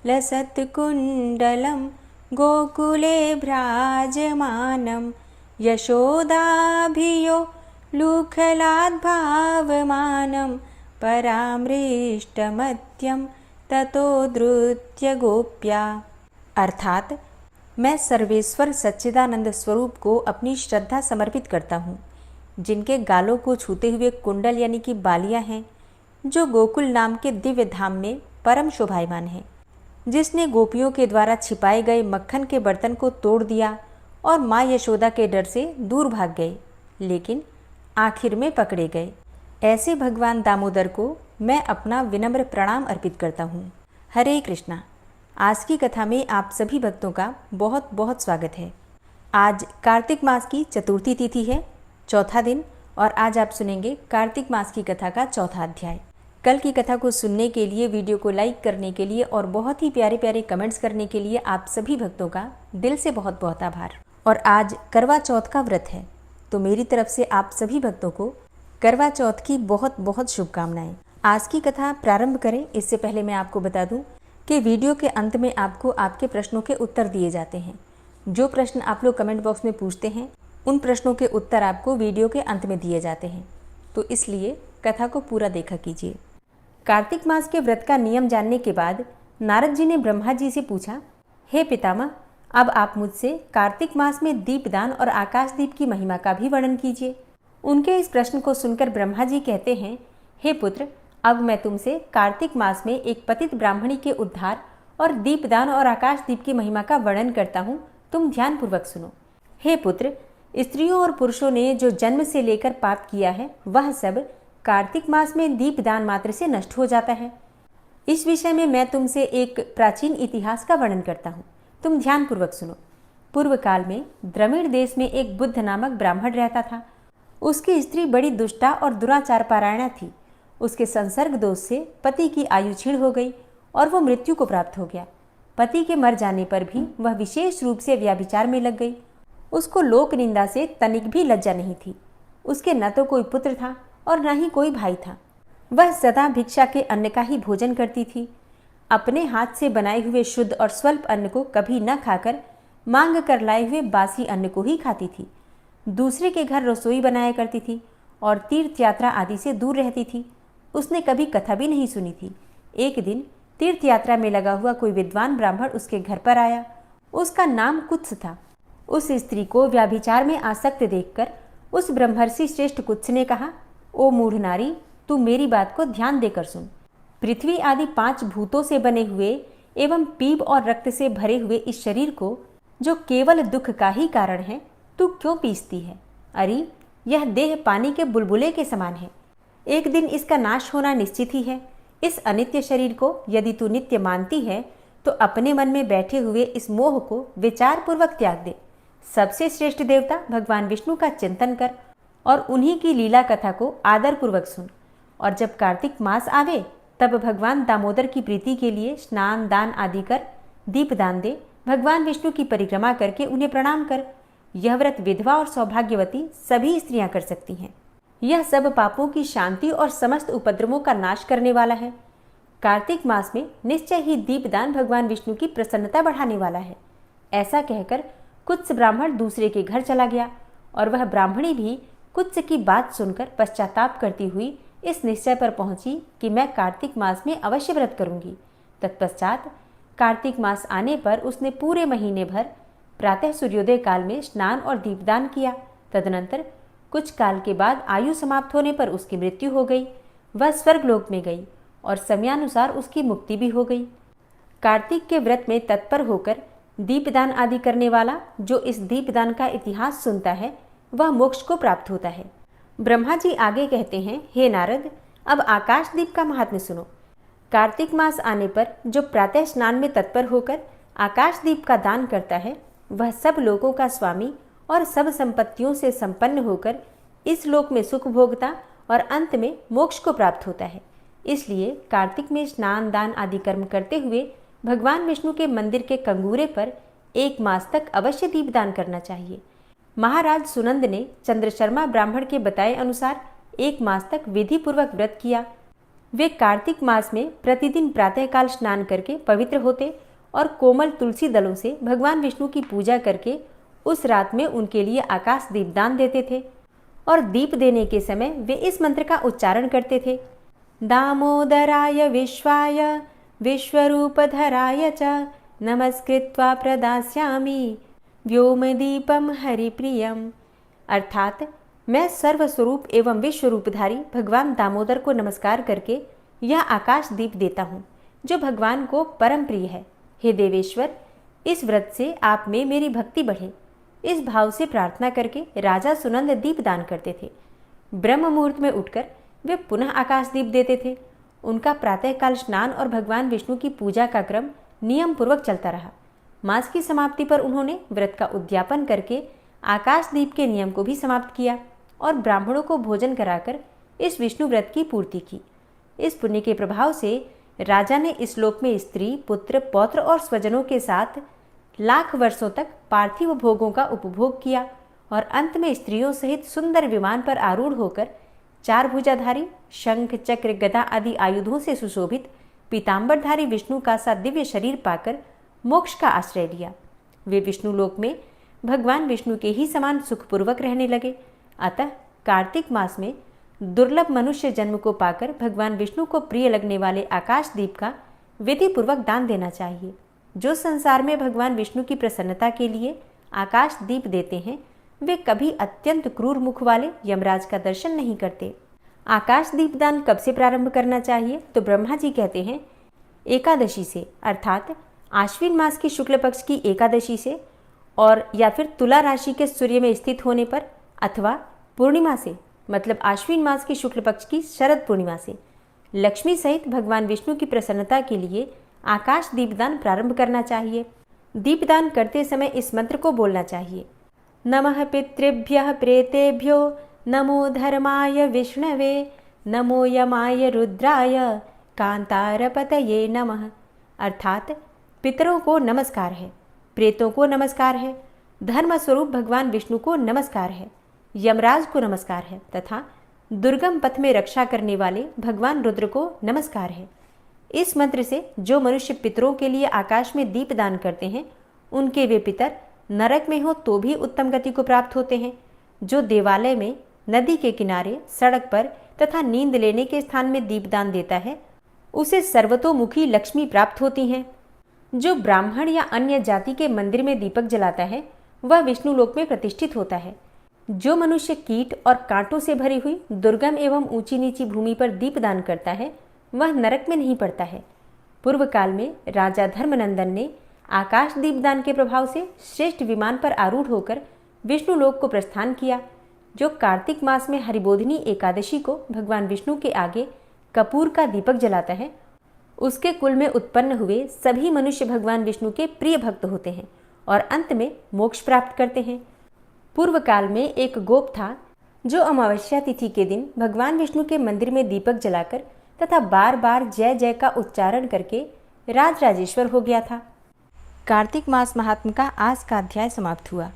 लसत्कुण्डलं गोकुले भ्राजमानं यशोदाभियो लूखलाद्भावमानं परामृष्टमत्यं ततो धृत्य गोप्या। अर्थात मैं सर्वेश्वर सच्चिदानंद स्वरूप को अपनी श्रद्धा समर्पित करता हूँ, जिनके गालों को छूते हुए कुंडल यानी कि बालियाँ हैं, जो गोकुल नाम के दिव्य धाम में परम शोभायमान है, जिसने गोपियों के द्वारा छिपाए गए मक्खन के बर्तन को तोड़ दिया और माँ यशोदा के डर से दूर भाग गए, लेकिन आखिर में पकड़े गए। ऐसे भगवान दामोदर को मैं अपना विनम्र प्रणाम अर्पित करता हूँ। हरे कृष्णा। आज की कथा में आप सभी भक्तों का बहुत बहुत स्वागत है। आज कार्तिक मास की चतुर्थी तिथि है, चौथा दिन, और आज आप सुनेंगे कार्तिक मास की कथा का चौथा अध्याय। कल की कथा को सुनने के लिए, वीडियो को लाइक करने के लिए और बहुत ही प्यारे प्यारे कमेंट्स करने के लिए आप सभी भक्तों का दिल से बहुत बहुत आभार। और आज करवा चौथ का व्रत है, तो मेरी तरफ से आप सभी भक्तों को करवा चौथ की बहुत बहुत शुभकामनाएं। आज की कथा प्रारंभ करें इससे पहले मैं आपको बता दूं कि वीडियो के अंत में आपको आपके प्रश्नों के उत्तर दिए जाते हैं। जो प्रश्न आप लोग कमेंट बॉक्स में पूछते हैं, उन प्रश्नों के उत्तर आपको वीडियो के अंत में दिए जाते हैं, तो इसलिए कथा को पूरा देखा कीजिए। कार्तिक मास के व्रत का नियम जानने के बाद नारद जी ने ब्रह्मा जी से पूछा, हे पितामह, अब आप मुझसे कार्तिक मास में दीपदान और आकाशदीप की महिमा का भी वर्णन कीजिए। उनके इस प्रश्न को सुनकर ब्रह्मा जी कहते हैं, हे पुत्र, अब मैं तुमसे कार्तिक मास में एक पतित ब्राह्मणी के उद्धार और दीपदान और आकाशदीप की महिमा का वर्णन करता हूँ, तुम ध्यानपूर्वक सुनो। हे पुत्र, स्त्रियों और पुरुषों ने जो जन्म से लेकर पाप किया है, वह सब कार्तिक मास में दीपदान मात्र से नष्ट हो जाता है। इस विषय में मैं तुमसे एक प्राचीन इतिहास का वर्णन करता हूँ, तुम ध्यानपूर्वक सुनो। पूर्व काल में द्रविड़ देश में एक बुद्ध नामक ब्राह्मण रहता था। उसकी स्त्री बड़ी दुष्टा और दुराचार पारायणा थी। उसके संसर्ग दोष से पति की आयु क्षीण हो गई और वो मृत्यु को प्राप्त हो गया। पति के मर जाने पर भी वह विशेष रूप से व्यभिचार में लग गई। उसको लोक निंदा से तनिक भी लज्जा नहीं थी। उसके न तो कोई पुत्र था और न ही कोई भाई था। वह सदा भिक्षा के अन्न का ही भोजन करती थी। अपने हाथ से बनाए हुए शुद्ध और स्वल्प अन्न को कभी न खाकर मांग कर लाए हुए बासी अन्न को ही खाती थी। दूसरे के घर रसोई बनाया करती थी और तीर्थ यात्रा आदि से दूर रहती थी। उसने कभी कथा भी नहीं सुनी थी। एक दिन तीर्थ यात्रा में लगा हुआ कोई विद्वान ब्राह्मण उसके घर पर आया। उसका नाम कुत्स था। उस स्त्री को व्याभिचार में आसक्त देखकर उस ब्रह्मर्षि श्रेष्ठ कुत्स ने कहा, ओ मूढ़ नारी, तू मेरी बात को ध्यान देकर सुन। पृथ्वी आदि 5 भूतों से बने हुए एवं पीप और रक्त से भरे हुए इस शरीर को, जो केवल दुख का ही कारण है, तू क्यों पीसती है? अरे, यह देह पानी के बुलबुले के समान है। एक दिन इसका नाश होना निश्चित ही है। इस अनित्य शरीर को यदि तू नित्य मानती है तो अपने मन में बैठे हुए इस मोह को विचार पूर्वक त्याग दे। सबसे श्रेष्ठ देवता भगवान विष्णु का चिंतन कर और उन्हीं की लीला कथा को आदर पूर्वक सुन। और जब कार्तिक मास आवे तब भगवान दामोदर की प्रीति के लिए स्नान दान आदि कर दीपदान दे। भगवान विष्णु की परिक्रमा करके उन्हें प्रणाम कर। यह व्रत विधवा और सौभाग्यवती सभी स्त्रियां कर सकती हैं। यह सब पापों की शांति और समस्त उपद्रवों का नाश करने वाला है। कार्तिक मास में निश्चय ही दीपदान भगवान विष्णु की प्रसन्नता बढ़ाने वाला है। ऐसा कहकर कुत्स ब्राह्मण दूसरे के घर चला गया और वह ब्राह्मणी भी कुत्स की बात सुनकर पश्चाताप करती हुई इस निश्चय पर पहुंची कि मैं कार्तिक मास में अवश्य व्रत करूंगी। तत्पश्चात कार्तिक मास आने पर उसने पूरे महीने भर प्रातः सूर्योदय काल में स्नान और दीपदान किया। तदनंतर कुछ काल के बाद आयु समाप्त होने पर उसकी मृत्यु हो गई। वह स्वर्गलोक में गई और समयानुसार उसकी मुक्ति भी हो गई। कार्तिक के व्रत में तत्पर होकर दीपदान आदि करने वाला जो इस दीपदान का इतिहास सुनता है, वह मोक्ष को प्राप्त होता है। ब्रह्मा जी आगे कहते हैं, हे नारद, अब आकाशदीप का महात्म्य सुनो। कार्तिक मास आने पर जो प्रातः स्नान में तत्पर होकर आकाशदीप का दान करता है, वह सब लोगों का स्वामी और सब संपत्तियों से संपन्न होकर इस लोक में सुख भोगता और अंत में मोक्ष को प्राप्त होता है। इसलिए कार्तिक में स्नान दान आदि कर्म करते हुए भगवान विष्णु के मंदिर के कंगूरे पर 1 मास तक अवश्य दीपदान करना चाहिए। महाराज सुनंद ने चंद्रशर्मा ब्राह्मण के बताए अनुसार 1 मास तक विधि पूर्वक व्रत किया। वे कार्तिक मास में प्रतिदिन प्रातःकाल स्नान करके पवित्र होते और कोमल तुलसी दलों से भगवान विष्णु की पूजा करके उस रात में उनके लिए आकाश दीपदान देते थे। और दीप देने के समय वे इस मंत्र का उच्चारण करते थे, दामोदराय विश्वाय विश्वरूपधराय च नमस्कृत्वा प्रदास्यामि व्योमदीपम हरिप्रियम। अर्थात मैं सर्वस्वरूप एवं विश्वरूपधारी भगवान दामोदर को नमस्कार करके यह आकाश दीप देता हूँ जो भगवान को परम प्रिय है। हे देवेश्वर, इस व्रत से आप में मेरी भक्ति बढ़े, इस भाव से प्रार्थना करके राजा सुनंद दीप दान करते थे। ब्रह्म मुहूर्त में उठकर वे पुनः आकाश दीप देते थे। उनका प्रातःकाल स्नान और भगवान विष्णु की पूजा का क्रम नियम पूर्वक चलता रहा। मास की समाप्ति पर उन्होंने व्रत का उद्यापन करके आकाश दीप के नियम को भी समाप्त किया और ब्राह्मणों को भोजन कराकर इस विष्णु व्रत की पूर्ति की। इस पुण्य के प्रभाव से राजा ने इस लोक में स्त्री, पुत्र, पौत्र और स्वजनों के साथ लाख वर्षों तक पार्थिव भोगों का उपभोग किया और अंत में स्त्रियों सहित सुंदर विमान पर आरूढ़ होकर चार भुजाधारी शंख, चक्र, गदा आदि आयुधों से सुशोभित पीताम्बरधारी विष्णु का सा दिव्य शरीर पाकर मोक्ष का आश्रय लिया। वे विष्णु लोक में भगवान विष्णु के ही समान सुखपूर्वक रहने लगे। अतः कार्तिक मास में दुर्लभ मनुष्य जन्म को पाकर भगवान विष्णु को प्रिय लगने वाले आकाश दीप का विधि पूर्वक दान देना चाहिए। जो संसार में भगवान विष्णु की प्रसन्नता के लिए आकाश दीप देते हैं वे कभी अत्यंत क्रूर मुख वाले यमराज का दर्शन नहीं करते। आकाश दीपदान कब से प्रारंभ करना चाहिए? तो ब्रह्मा जी कहते हैं एकादशी से, अर्थात आश्विन मास की शुक्ल पक्ष की एकादशी से, और या फिर तुला राशि के सूर्य में स्थित होने पर, अथवा पूर्णिमा से, मतलब आश्विन मास की शुक्ल पक्ष की शरद पूर्णिमा से लक्ष्मी सहित भगवान विष्णु की प्रसन्नता के लिए आकाश दीपदान प्रारंभ करना चाहिए। दीपदान करते समय इस मंत्र को बोलना चाहिए, नमः पितृभ्यः प्रेतेभ्यो नमो धर्माय विष्णवे नमो यमाय रुद्राय कांतारपतये नमः। अर्थात पितरों को नमस्कार है, प्रेतों को नमस्कार है, धर्म स्वरूप भगवान विष्णु को नमस्कार है, यमराज को नमस्कार है तथा दुर्गम पथ में रक्षा करने वाले भगवान रुद्र को नमस्कार है। इस मंत्र से जो मनुष्य पितरों के लिए आकाश में दीप दान करते हैं उनके वे पितर नरक में हो तो भी उत्तम गति को प्राप्त होते हैं। जो देवालय में, नदी के किनारे, सड़क पर तथा नींद लेने के स्थान में दीपदान देता है उसे सर्वतोमुखी लक्ष्मी प्राप्त होती हैं। जो ब्राह्मण या अन्य जाति के मंदिर में दीपक जलाता है वह विष्णु लोक में प्रतिष्ठित होता है। जो मनुष्य कीट और कांटों से भरी हुई दुर्गम एवं ऊंची नीची भूमि पर दीपदान करता है वह नरक में नहीं पड़ता है। पूर्व काल में राजा धर्मनंदन ने आकाश दीपदान के प्रभाव से श्रेष्ठ विमान पर आरूढ़ होकर विष्णु लोक को प्रस्थान किया। जो कार्तिक मास में हरिबोधिनी एकादशी को भगवान विष्णु के आगे कपूर का दीपक जलाता है उसके कुल में उत्पन्न हुए सभी मनुष्य भगवान विष्णु के प्रिय भक्त होते हैं और अंत में मोक्ष प्राप्त करते हैं। पूर्व काल में एक गोप था जो अमावस्या तिथि के दिन भगवान विष्णु के मंदिर में दीपक जलाकर तथा बार बार जय जय का उच्चारण करके राज राजेश्वर हो गया था। कार्तिक मास महात्म का आज का अध्याय समाप्त हुआ।